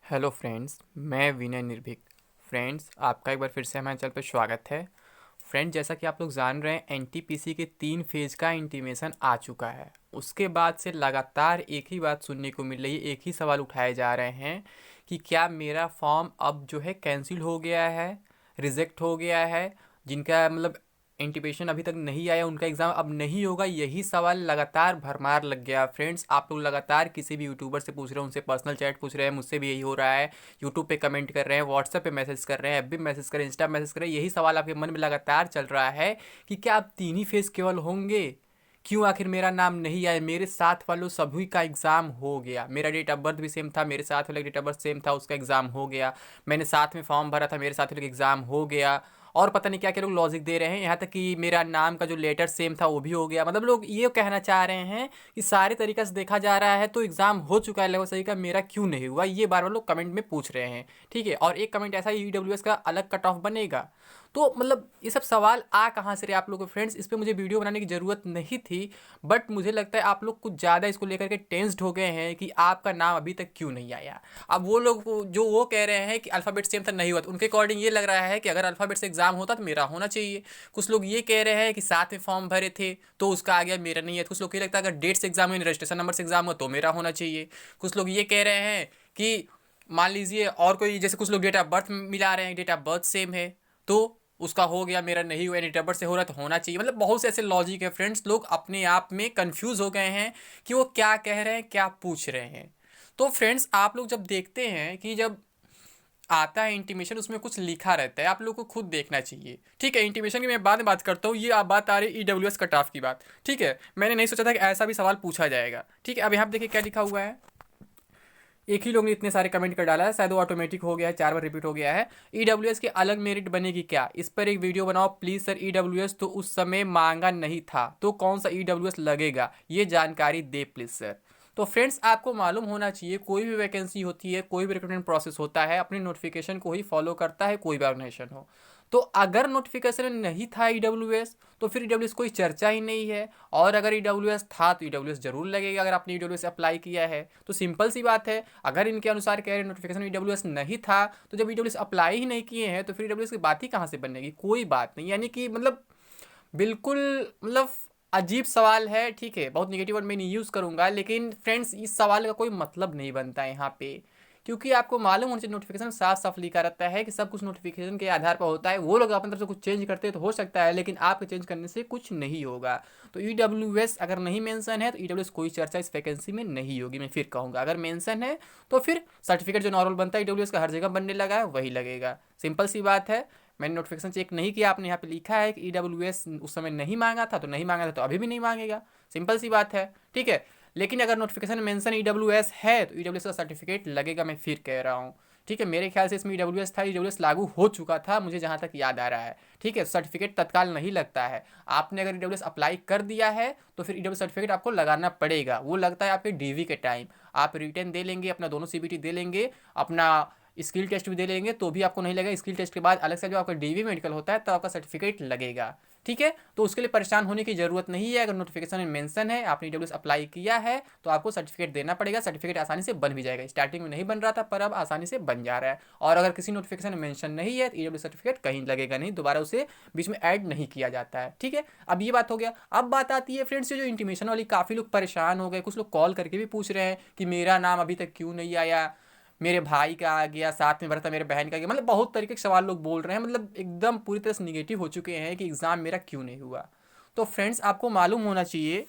Hello friends, मैं विनय निर्भीक। Friends, आपका एक बार फिर से हमारे चैनल पर स्वागत है। फ्रेंड, जैसा कि आप लोग जान रहे हैं, एनटीपीसी के 3 फेज़ का इंटीमेशन आ चुका है। उसके बाद से लगातार एक ही बात सुनने को मिल रही है, एक ही सवाल उठाए जा रहे हैं कि क्या मेरा फॉर्म अब जो है कैंसिल हो गया है, रिजेक्ट हो गया है। जिनका मतलब इंटीमेशन अभी तक नहीं आया, उनका एग्ज़ाम अब नहीं होगा। यही सवाल लगातार भरमार लग गया। फ्रेंड्स, आप लोग लगातार किसी भी यूट्यूबर से पूछ रहे हैं, उनसे पर्सनल चैट पूछ रहे हैं, मुझसे भी यही हो रहा है। यूट्यूब पे कमेंट कर रहे हैं, व्हाट्सएप पे मैसेज कर रहे हैं, एफबी मैसेज कर रहे हैं, इंस्टा मैसेज कर रहे हैं। यही सवाल आपके मन में लगातार चल रहा है कि क्या अब 3 ही फेज़ केवल होंगे। क्यों आखिर मेरा नाम नहीं आया। मेरे साथ वालों सभी का एग्ज़ाम हो गया। मेरा डेट ऑफ बर्थ भी सेम था, मेरे साथ वाले डेट ऑफ बर्थ सेम था, उसका एग्ज़ाम हो गया। मैंने साथ में फॉर्म भरा था, मेरे साथ वाले का एग्ज़ाम हो गया। और पता नहीं क्या क्या लोग लॉजिक दे रहे हैं, यहाँ तक कि मेरा नाम का जो लेटर सेम था वो भी हो गया। मतलब लोग ये कहना चाह रहे हैं कि सारे तरीके से देखा जा रहा है तो एग्ज़ाम हो चुका है लगभग सही का, मेरा क्यों नहीं हुआ। ये बार बार लोग कमेंट में पूछ रहे हैं। ठीक है, और एक कमेंट ऐसा ईडब्ल्यूएस का अलग कट ऑफ बनेगा। तो मतलब ये सब सवाल आ कहाँ से रहे आप लोगों के। फ्रेंड्स, इस पर मुझे वीडियो बनाने की ज़रूरत नहीं थी, बट मुझे लगता है आप लोग कुछ ज़्यादा इसको लेकर के टेंस्ड हो गए हैं कि आपका नाम अभी तक क्यों नहीं आया। अब वो लोग जो वो कह रहे हैं कि अल्फ़ाबेट सेम था नहीं हुआ, तो उनके अकॉर्डिंग ये लग रहा है कि अगर अल्फ़ाबेट से एग्ज़ाम होता तो मेरा होना चाहिए। कुछ लोग ये कह रहे हैं कि साथ में फॉर्म भरे थे तो उसका आ गया, मेरा नहीं है। कुछ लोग ये लगता है अगर डेट से एग्ज़ाम हुआ, रजिस्ट्रेशन नंबर से एग्ज़ाम हुआ तो मेरा होना चाहिए। कुछ लोग ये कह रहे हैं कि मान लीजिए और कोई, जैसे कुछ लोग डेट ऑफ बर्थ मिला रहे हैं, डेट ऑफ बर्थ सेम है तो उसका हो गया, मेरा नहीं हुआ। डेट ऑफ बर्थ से हो रहा है तो होना चाहिए। मतलब बहुत से ऐसे लॉजिक है। फ्रेंड्स, लोग अपने आप में कंफ्यूज हो गए हैं कि वो क्या कह रहे हैं, क्या पूछ रहे हैं। तो फ्रेंड्स, आप लोग जब देखते हैं कि जब आता है इंटीमेशन, उसमें कुछ लिखा रहता है, आप लोग को खुद देखना चाहिए। ठीक है, इंटीमेशन की मैं बाद में बात करता हूँ। ये आप बात आ रही है ईडब्ल्यूएस कट ऑफ की बात। ठीक है, मैंने नहीं सोचा था कि ऐसा भी सवाल पूछा जाएगा। ठीक है, अब यहाँ पे देखिए क्या लिखा हुआ है। एक ही लोग ने इतने सारे कमेंट कर डाला है, शायद वो ऑटोमेटिक हो गया है, 4 बार रिपीट हो गया है। ईडब्ल्यूएस की अलग मेरिट बनेगी क्या, इस पर एक वीडियो बनाओ प्लीज़ सर। ईडब्ल्यूएस तो उस समय मांगा नहीं था, तो कौन सा ईडब्ल्यूएस लगेगा, ये जानकारी दे प्लीज़ सर। तो फ्रेंड्स, आपको मालूम होना चाहिए, कोई भी वैकेंसी होती है, कोई भी रिक्रूटमेंट प्रोसेस होता है, अपनी नोटिफिकेशन को ही फॉलो करता है कोई भी ऑर्गेनाइजेशन हो। तो अगर नोटिफिकेशन में नहीं था ईडब्ल्यूएस तो फिर ईडब्ल्यूएस कोई चर्चा ही नहीं है। और अगर ईडब्ल्यूएस था तो ईडब्ल्यूएस जरूर लगेगा अगर आपने ईडब्ल्यूएस अप्लाई किया है तो। सिंपल सी बात है, अगर इनके अनुसार कह रहे नोटिफिकेशन में ईडब्ल्यूएस नहीं था तो जब ईडब्ल्यूएस अप्लाई ही नहीं किए हैं तो फिर ईडब्ल्यूएस की बात ही कहाँ से बनेगी। कोई बात नहीं, यानी कि मतलब बिल्कुल मतलब अजीब सवाल है। ठीक है, बहुत निगेटिव वर्ड मैं नहीं यूज़ करूंगा, लेकिन फ्रेंड्स इस सवाल का कोई मतलब नहीं बनता है यहाँ पे। क्योंकि आपको मालूम होना चाहिए, नोटिफिकेशन साफ साफ लिखा रहता है कि सब कुछ नोटिफिकेशन के आधार पर होता है। वो लोग अपनी तरफ से कुछ चेंज करते हैं तो हो सकता है, लेकिन आपके चेंज करने से कुछ नहीं होगा। तो ईडब्ल्यूएस अगर नहीं मेंशन है तो ईडब्ल्यूएस कोई चर्चा इस वैकेंसी में नहीं होगी। मैं फिर कहूँगा, अगर मेंशन है तो फिर सर्टिफिकेट जो नॉर्मल बनता है ईडब्ल्यूएस का हर जगह बनने लगा है, वही लगेगा। सिंपल सी बात है। मैंने नोटिफिकेशन चेक नहीं किया, आपने यहाँ पे लिखा है कि ईडब्ल्यूएस उस समय नहीं मांगा था तो नहीं मांगा था, तो अभी भी नहीं मांगेगा। सिंपल सी बात है। ठीक है, लेकिन अगर नोटिफिकेशन में मेंशन ईडब्ल्यूएस है तो ईडब्ल्यूएस का सर्टिफिकेट लगेगा। मैं फिर कह रहा हूँ। ठीक है, मेरे ख्याल से इसमें ईडब्ल्यूएस था, ईडब्ल्यूएस लागू हो चुका था, मुझे जहाँ तक याद आ रहा है। ठीक है, सर्टिफिकेट तत्काल नहीं लगता है। आपने अगर ईडब्ल्यूएस अप्लाई कर दिया है तो फिर ईडब्ल्यूएस सर्टिफिकेट आपको लगाना पड़ेगा। वो लगता है आपके डीवी के टाइम। आप रिटर्न दे लेंगे, अपना दोनों सीबीटी दे लेंगे, अपना स्किल टेस्ट भी दे लेंगे तो भी आपको नहीं लगेगा। स्किल टेस्ट के बाद अलग से जो आपका डीवी मेडिकल होता है तो आपका सर्टिफिकेट लगेगा। ठीक है, तो उसके लिए परेशान होने की जरूरत नहीं है। अगर नोटिफिकेशन में मेंशन है, आपने ईडब्ल्यूएस अप्लाई किया है तो आपको सर्टिफिकेट देना पड़ेगा। सर्टिफिकेट आसानी से बन भी जाएगा। स्टार्टिंग में नहीं बन रहा था पर अब आसानी से बन जा रहा है। और अगर किसी नोटिफिकेशन में मेंशन नहीं है तो ईडब्ल्यू सर्टिफिकेट कहीं लगेगा नहीं, दोबारा उसे बीच में ऐड नहीं किया जाता है। ठीक है, अब ये बात हो गया। अब बात आती है फ्रेंड्स, जो इंटीमेशन वाली, काफ़ी लोग परेशान हो गए। कुछ लोग कॉल करके भी पूछ रहे हैं कि मेरा नाम अभी तक क्यों नहीं आया, मेरे भाई का आ गया, साथ में भरा था मेरे बहन का आ गया। मतलब बहुत तरीके के सवाल लोग बोल रहे हैं, मतलब एकदम पूरी तरह से निगेटिव हो चुके हैं कि एग्ज़ाम मेरा क्यों नहीं हुआ। तो फ्रेंड्स, आपको मालूम होना चाहिए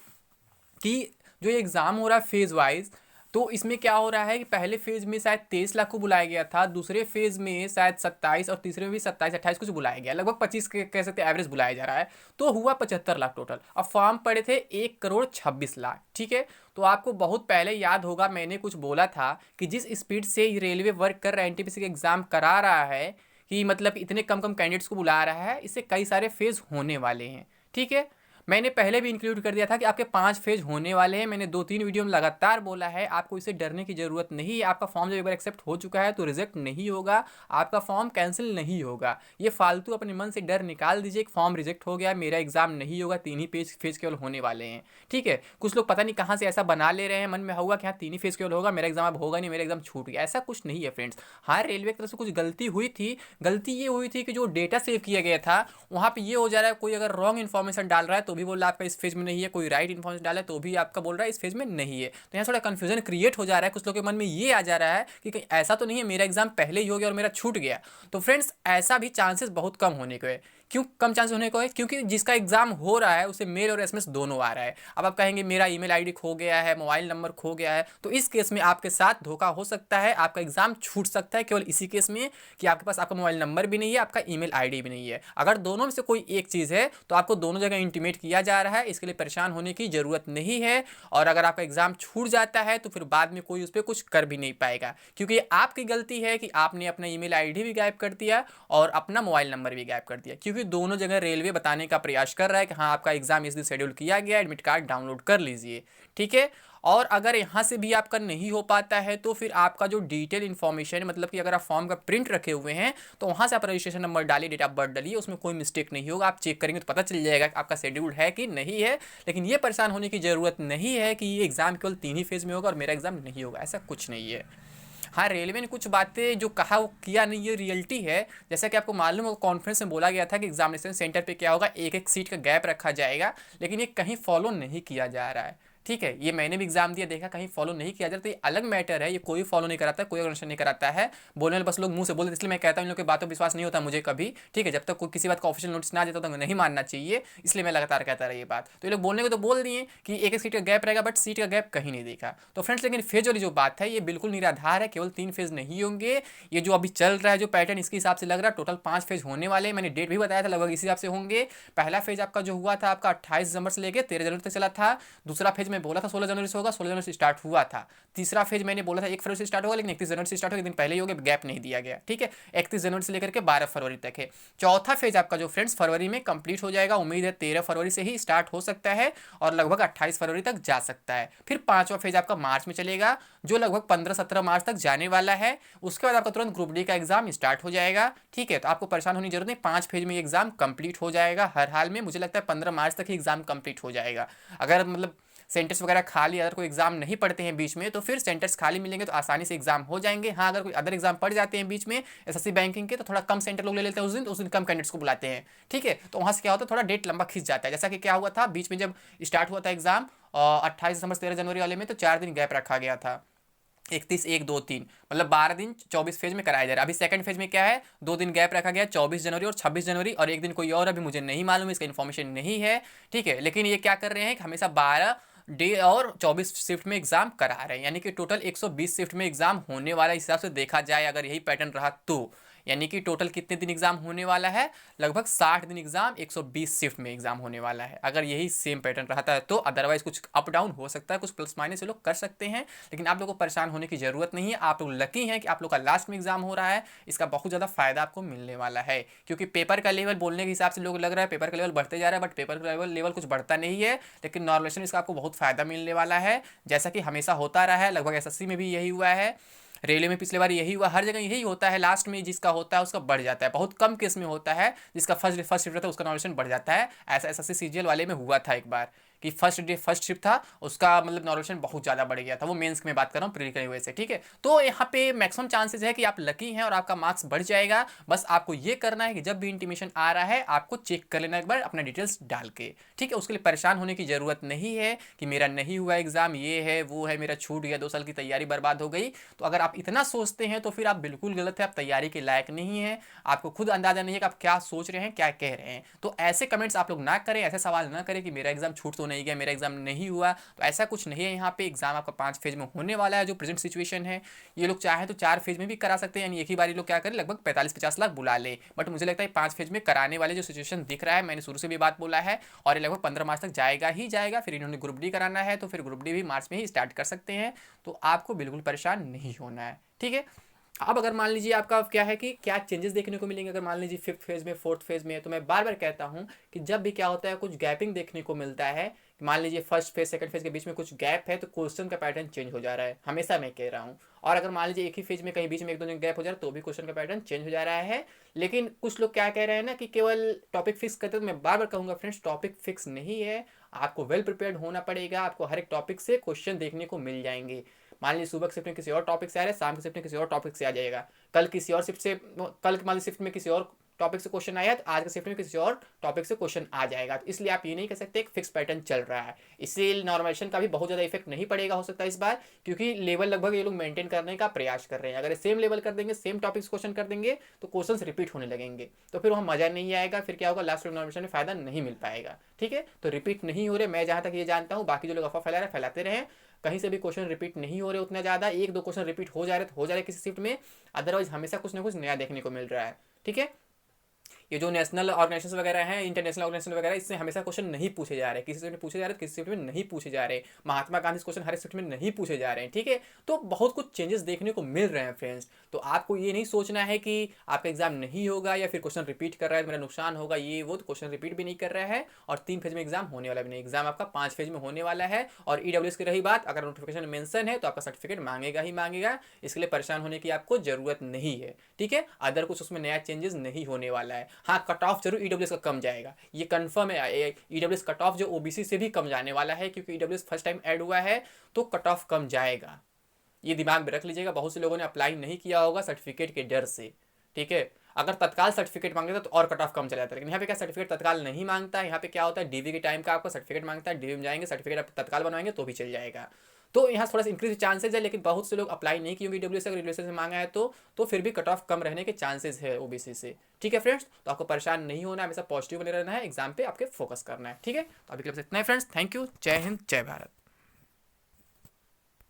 कि जो ये एग्ज़ाम हो रहा है फेज़ वाइज, तो इसमें क्या हो रहा है कि पहले फेज़ में शायद 23 लाख को बुलाया गया था, दूसरे फेज़ में शायद 27, और तीसरे में भी 27-28 कुछ बुलाया गया। लगभग 25 कह सकते हैं एवरेज बुलाया जा रहा है। तो हुआ 75 लाख टोटल। अब फॉर्म पड़े थे 1 करोड़ 26 लाख। ठीक है, तो आपको बहुत पहले याद होगा मैंने कुछ बोला था कि जिस स्पीड से रेलवे वर्क कर रहा है, एनटीपीसी का एग्ज़ाम करा रहा है, कि मतलब इतने कम कम कैंडिडेट्स को बुला रहा है, इससे कई सारे फेज़ होने वाले हैं। ठीक है, मैंने पहले भी इंक्लूड कर दिया था कि आपके 5 फेज होने वाले हैं। मैंने 2-3 वीडियो में लगातार बोला है, आपको इससे डरने की ज़रूरत नहीं है। आपका फॉर्म जब एक बार एक्सेप्ट हो चुका है तो रिजेक्ट नहीं होगा, आपका फॉर्म कैंसिल नहीं होगा। ये फालतू अपने मन से डर निकाल दीजिए कि फॉर्म रिजेक्ट हो गया, मेरा एग्जाम नहीं होगा, 3 ही फेज केवल होने वाले हैं। ठीक है, कुछ लोग पता नहीं कहाँ से ऐसा बना ले रहे हैं, मन में होगा कि हाँ 3 ही फेज केवल होगा, मेरा एग्जाम अब होगा नहीं, मेरा एग्जाम छूट गया। ऐसा कुछ नहीं है फ्रेंड्स। हाँ, रेलवे की तरफ से कुछ गलती हुई थी। गलती ये हुई थी कि जो डेटा सेव किया गया था वहाँ पे ये हो जा रहा है, कोई अगर रॉन्ग इन्फॉर्मेशन डाल रहा है तो भी बोल रहा है आपका इस फेज में नहीं है, कोई राइट इन्फॉर्मेशन डाला है तो भी आपका बोल रहा है इस फेज में नहीं है। तो यहाँ थोड़ा कन्फ्यूजन क्रिएट हो जा रहा है। कुछ लोगों के मन में ये आ जा रहा है कि कहीं ऐसा तो नहीं है मेरा एग्जाम पहले ही हो गया और मेरा छूट गया। तो फ्रेंड्स, ऐसा भी चांसेस बहुत कम होने को है। क्यों कम चांस होने को है? क्योंकि जिसका एग्जाम हो रहा है उसे मेल और एसएमएस दोनों आ रहा है। अब आप कहेंगे मेरा ईमेल आईडी खो गया है, मोबाइल नंबर खो गया है, तो इस केस में आपके साथ धोखा हो सकता है, आपका एग्जाम छूट सकता है केवल इसी केस में कि आपके पास आपका मोबाइल नंबर भी नहीं है, आपका ईमेल आईडी भी नहीं है। अगर दोनों में से कोई एक चीज़ है तो आपको दोनों जगह इंटीमेट किया जा रहा है, इसके लिए परेशान होने की ज़रूरत नहीं है। और अगर आपका एग्जाम छूट जाता है तो फिर बाद में कोई उस पर कुछ कर भी नहीं पाएगा, क्योंकि आपकी गलती है कि आपने अपना ईमेल आईडी भी गायब कर दिया और अपना मोबाइल नंबर भी गायब कर दिया। क्योंकि दोनों जगह रेलवे बताने का प्रयास कर रहा है कि हाँ आपका एग्जाम इस दिन शेड्यूल किया गया, एडमिट कार्ड डाउनलोड कर लीजिए। ठीक है, और अगर यहाँ से भी आपका नहीं हो पाता है तो फिर आपका जो डिटेल इन्फॉर्मेशन है, मतलब कि अगर आप फॉर्म का प्रिंट रखे हुए हैं तो वहाँ से आप रजिस्ट्रेशन नंबर डालिए, डेट ऑफ बर्थ डालिए, उसमें कोई मिस्टेक नहीं होगा। आप चेक करेंगे तो पता चल जाएगा कि आपका शेड्यूल है कि नहीं है। लेकिन ये परेशान होने की ज़रूरत नहीं है कि ये एग्ज़ाम केवल 3 ही फेज में होगा और मेरा एग्ज़ाम नहीं होगा, ऐसा कुछ नहीं है। हाँ, रेलवे ने कुछ बातें जो कहा वो किया नहीं, ये रियलिटी है। जैसा कि आपको मालूम होगा, कॉन्फ्रेंस में बोला गया था कि एग्जामिनेशन सेंटर पे क्या होगा, एक एक सीट का गैप रखा जाएगा, लेकिन ये कहीं फॉलो नहीं किया जा रहा है। ठीक है, ये मैंने भी एग्जाम दिया, देखा कहीं फॉलो नहीं किया जाता, तो ये अलग मैटर है। ये कोई फॉलो नहीं कराता, कोई ऑर्गेनाइजेशन नहीं कराता है, बोलने वाले बस लोग मुंह से बोलते। इसलिए मैं कहता हूँ इन लोगों की बातों पर विश्वास नहीं होता मुझे कभी। ठीक है, जब तक कोई किसी बात का ऑफिशियल नोटिस ना देता तो नहीं मानना चाहिए, इसलिए मैं लगातार कहता रहा ये बात। तो ये लोग बोलने को तो बोल दिए कि एक एक सीट का गैप रहेगा, बट सीट का गैप कहीं नहीं देखा। तो फ्रेंड्स, लेकिन फेज वाली जो बात है ये बिल्कुल निराधार है, केवल 3 फेज नहीं होंगे। ये जो अभी चल रहा है जो पैटर्न, इसके हिसाब से लग रहा है टोटल 5 फेज होने वाले हैं। मैंने डेट भी बताया था, लगभग इसी हिसाब से होंगे। पहला फेज आपका जो हुआ था आपका 28 दिसंबर से लेकर 13 जनवरी तक चला था। दूसरा फेज मैं बोला था 16 जनवरी से होगा, 16 जनवरी से स्टार्ट हुआ था। तीसरा फेज मैंने बोला था 1 फरवरी से स्टार्ट होगा, लेकिन 31 जनवरी से स्टार्ट होगा, एक दिन पहले ही हो गया, गैप नहीं दिया गया। ठीक है, 31 जनवरी से लेकर के 12 फरवरी तक है। चौथा फेज आपका जो फ्रेंड्स फरवरी में कंप्लीट हो जाएगा, उम्मीद है 13 फरवरी से ही स्टार्ट हो सकता है और लगभग 28 फरवरी तक जा सकता है। फिर पांचवा फेज आपका मार्च में चलेगा, जो लगभग 15-17 मार्च तक जाने वाला है। उसके बाद आपका तुरंत ग्रुप डी का एग्जाम स्टार्ट हो जाएगा। ठीक है, तो आपको परेशान होने की जरूरत नहीं, 5 फेज में एग्जाम कंप्लीट हो जाएगा हर हाल में। मुझे लगता है 15 मार्च तक ही एग्जाम कंप्लीट हो जाएगा। अगर मतलब सेंटर्स वगैरह खाली, अगर कोई एग्जाम नहीं पढ़ते हैं बीच में तो फिर सेंटर्स खाली मिलेंगे तो आसानी से एग्जाम हो जाएंगे। हाँ, अगर कोई अदर एग्जाम पढ़ जाते हैं बीच में एसएससी बैंकिंग के, तो थोड़ा कम सेंटर लोग ले लेते हैं उस दिन कम कैंडिडेट्स को बुलाते हैं। ठीक है, तो वहाँ से क्या होता है, थोड़ा डेट लंबा खिंच जाता है। जैसा कि क्या हुआ था बीच में जब स्टार्ट हुआ था एग्जाम 28 दिसंबर 13 जनवरी वाले में, तो 4 दिन गैप रखा गया था। 31, 1, 2, 3 मतलब 12 दिन 24 फेज में कराया जा रहा है। अभी सेकंड फेज में क्या है, 2 दिन गैप रखा गया, 24 जनवरी और 26 जनवरी, और एक दिन कोई और अभी मुझे नहीं मालूम, इसका इन्फॉर्मेशन नहीं है। ठीक है, लेकिन ये क्या कर रहे हैं कि हमेशा 12 डे और 24 शिफ्ट में एग्जाम करा रहे हैं, यानी कि टोटल 120 शिफ्ट में एग्जाम होने वाला है। इस हिसाब से देखा जाए अगर यही पैटर्न रहा तो, यानी कि टोटल कितने दिन एग्जाम होने वाला है, लगभग 60 दिन एग्जाम 120 शिफ्ट में एग्जाम होने वाला है, अगर यही सेम पैटर्न रहता है तो। अदरवाइज कुछ अप डाउन हो सकता है, कुछ प्लस माइनस लोग कर सकते हैं, लेकिन आप लोगों को परेशान होने की जरूरत नहीं है। आप लोग लकी हैं कि आप लोग का लास्ट में एग्जाम हो रहा है, इसका बहुत ज़्यादा फायदा आपको मिलने वाला है। क्योंकि पेपर का लेवल बोलने के हिसाब से लोग लग रहा है पेपर का लेवल बढ़ते जा रहा है, बट पेपर का लेवल कुछ बढ़ता नहीं है, लेकिन नॉर्मलाइजेशन इसका आपको बहुत फायदा मिलने वाला है, जैसा कि हमेशा होता रहा है। लगभग एसएससी में भी यही हुआ है, रेलवे में पिछले बार यही हुआ, हर जगह यही होता है। लास्ट में जिसका होता है उसका बढ़ जाता है, बहुत कम केस में होता है जिसका फर्स्ट शिफ्ट रहता है उसका नॉलेशन बढ़ जाता है। ऐसा एसएससी सीजीएल वाले में हुआ था एक बार कि फर्स्ट शिफ्ट था उसका, मतलब नॉलेशन बहुत ज़्यादा बढ़ गया था। वो मेंस में बात कर रहा हूँ, प्री की वजह से। ठीक है, तो यहाँ पे मैक्सिमम चांसेस है कि आप लकी हैं और आपका मार्क्स बढ़ जाएगा। बस आपको ये करना है कि जब भी इंटीमेशन आ रहा है आपको चेक कर लेना एक बार अपना डिटेल्स डाल के। ठीक है, उसके लिए परेशान होने की ज़रूरत नहीं है कि मेरा नहीं हुआ एग्जाम, ये है वो है, मेरा छूट गया, 2 साल की तैयारी बर्बाद हो गई। तो अगर आप इतना सोचते हैं तो फिर आप बिल्कुल गलत है, आप तैयारी के लायक नहीं है। आपको खुद अंदाजा नहीं है कि आप क्या सोच रहे हैं, क्या कह रहे हैं। तो ऐसे कमेंट्स आप लोग ना करें, ऐसे सवाल ना करें कि मेरा एग्जाम छूट तो नहीं गया, मेरा एग्जाम नहीं हुआ। तो ऐसा कुछ नहीं है, यहाँ पे एग्जाम आपका 5 फेज में होने वाला है। जो प्रेजेंट सिचुएशन है, ये लोग चाहे तो 4 फेज में भी करा सकते हैं, यानी एक ही बार लोग क्या करें लगभग 45-50 लाख बुला ले। बट मुझे लगता है 5 फेज में कराने वाले जो सिचुएशन दिख रहा है, मैंने शुरू से भी बात बोला है, और ये लगभग 15 मार्च तक जाएगा ही जाएगा। फिर इन्होंने ग्रुप डी कराना है तो फिर ग्रुप डी भी मार्च में ही स्टार्ट कर सकते हैं। तो आपको बिल्कुल परेशान नहीं होना है। ठीक है, अब अगर मान लीजिए आपका क्या है कि क्या चेंजेस देखने को मिलेंगे, अगर मान लीजिए फिफ्थ फेज में फोर्थ फेज में, तो मैं बार बार कहता हूँ कि जब भी क्या होता है कुछ गैपिंग देखने को मिलता है, मान लीजिए फर्स्ट फेज सेकंड फेज के बीच में कुछ गैप है, तो क्वेश्चन का पैटर्न चेंज हो जा रहा है, हमेशा मैं कह रहा हूँ। और अगर मान लीजिए एक ही फेज में कहीं बीच में एक दो दिन गैप हो जा रहा है तो भी क्वेश्चन का पैटर्न चेंज हो जा रहा है। लेकिन कुछ लोग क्या कह रहे हैं ना कि केवल टॉपिक फिक्स करते, तो मैं बार बार कहूँगा फ्रेंड्स, टॉपिक फिक्स नहीं है, आपको वेल प्रिपेयर्ड होना पड़ेगा, आपको हर एक टॉपिक से क्वेश्चन देखने को मिल जाएंगे। मान लीजिए सुबह की शिफ्ट में किसी और टॉपिक से आ रहा है, शाम की शिफ्ट में किसी और टॉपिक से आ जाएगा, कल किसी और शिफ्ट से, कल मान लीजिए शिफ्ट में किसी और टॉपिक से क्वेश्चन आया तो आज के शिफ्ट में किसी और टॉपिक से क्वेश्चन आ जाएगा। तो इसलिए आप ये नहीं कह सकते एक फिक्स पैटर्न चल रहा है। इससे नॉर्मलाइजेशन का भी बहुत ज़्यादा इफेक्ट नहीं पड़ेगा हो सकता है इस बार, क्योंकि लेवल लगभग ये लोग मेंटेन करने का प्रयास कर रहे हैं। अगर सेम लेवल कर देंगे, सेम टॉपिक क्वेश्चन कर देंगे, तो क्वेश्चन रिपीट होने लगेंगे, तो फिर वहाँ मजा नहीं आएगा, फिर क्या होगा लास्ट नॉर्मलाइजेशन में फायदा नहीं मिल पाएगा। ठीक है, तो रिपीट नहीं हो रहे, मैं जहाँ तक ये जानता हूँ, बाकी जो लोग अफवाह फैला रहे फैलाते रहे, कहीं से भी क्वेश्चन रिपीट नहीं हो रहे उतना ज़्यादा, एक दो क्वेश्चन रिपीट हो जा रहे तो हो जा रहे किसी शिफ्ट में, अदरवाइज हमेशा कुछ ना कुछ नया देखने को मिल रहा है। ठीक है, ये जो नेशनल ऑर्गेनाइजेशन वगैरह हैं, इंटरनेशनल ऑर्गेनाइजेशन वगैरह, इससे हमेशा क्वेश्चन नहीं पूछे जा रहे, किसी शिफ्ट में पूछे जा रहे, किसी शिफ्ट में नहीं पूछे जा रहे, महात्मा गांधी क्वेश्चन हर शिफ्ट में नहीं पूछे जा रहे हैं। ठीक है, तो बहुत कुछ चेंजेस देखने को मिल रहे हैं फ्रेंड्स। तो आपको ये नहीं सोचना है कि आपका एग्जाम नहीं होगा या फिर क्वेश्चन रिपीट कर रहा है तो मेरा नुकसान होगा, ये वो, तो क्वेश्चन रिपीट भी नहीं कर रहा है और 3 फेज में एग्जाम होने वाला भी नहीं, एग्जाम आपका 5 फेज में होने वाला है। और ईडब्ल्यूएस की रही बात, अगर नोटिफिकेशन मेंशन है तो आपका सर्टिफिकेट मांगेगा ही मांगेगा, इसके लिए परेशान होने की आपको जरूरत नहीं है। ठीक है, अदर कुछ उसमें नया चेंजेस नहीं होने वाला है। हाँ, कट ऑफ जरूर ईडब्ल्यूएस का कम जाएगा, ये कंफर्म है। ईडब्ल्यूएस कट ऑफ जो ओबीसी से भी कम जाने वाला है, क्योंकि ईडब्ल्यूएस फर्स्ट टाइम ऐड हुआ है तो कट ऑफ कम जाएगा, ये दिमाग में रख लीजिएगा। बहुत से लोगों ने अप्लाई नहीं किया होगा सर्टिफिकेट के डर से। ठीक है, अगर तत्काल सर्टिफिकेट मांगता तो और कट ऑफ कम चला जाता है, लेकिन यहाँ पे क्या सर्टिफिकेट तत्काल नहीं मांगता है, यहाँ पे क्या होता है डीवी के टाइम का आपका सर्टिफिकेट मांगता है, डीवी में जाएंगे सर्टिफिकेट आप तत्काल बनवाएंगे तो भी चल जाएगा। तो यहाँ थोड़ा सा इंक्रीज चांसेस है, लेकिन बहुत से लोग अप्लाई नहीं किए डब्ल्यू से, अगर डब्ल्यू से मांगा है तो फिर भी कट ऑफ कम रहने के चांसेस है ओबीसी से। ठीक है फ्रेंड्स, तो आपको परेशान नहीं होना है, हमेशा पॉजिटिव बने रहना है, एग्जाम पे आपके फोकस करना है। ठीक है, तो अभी के लिए बस इतना है फ्रेंड्स, थैंक यू, जय हिंद, जय भारत।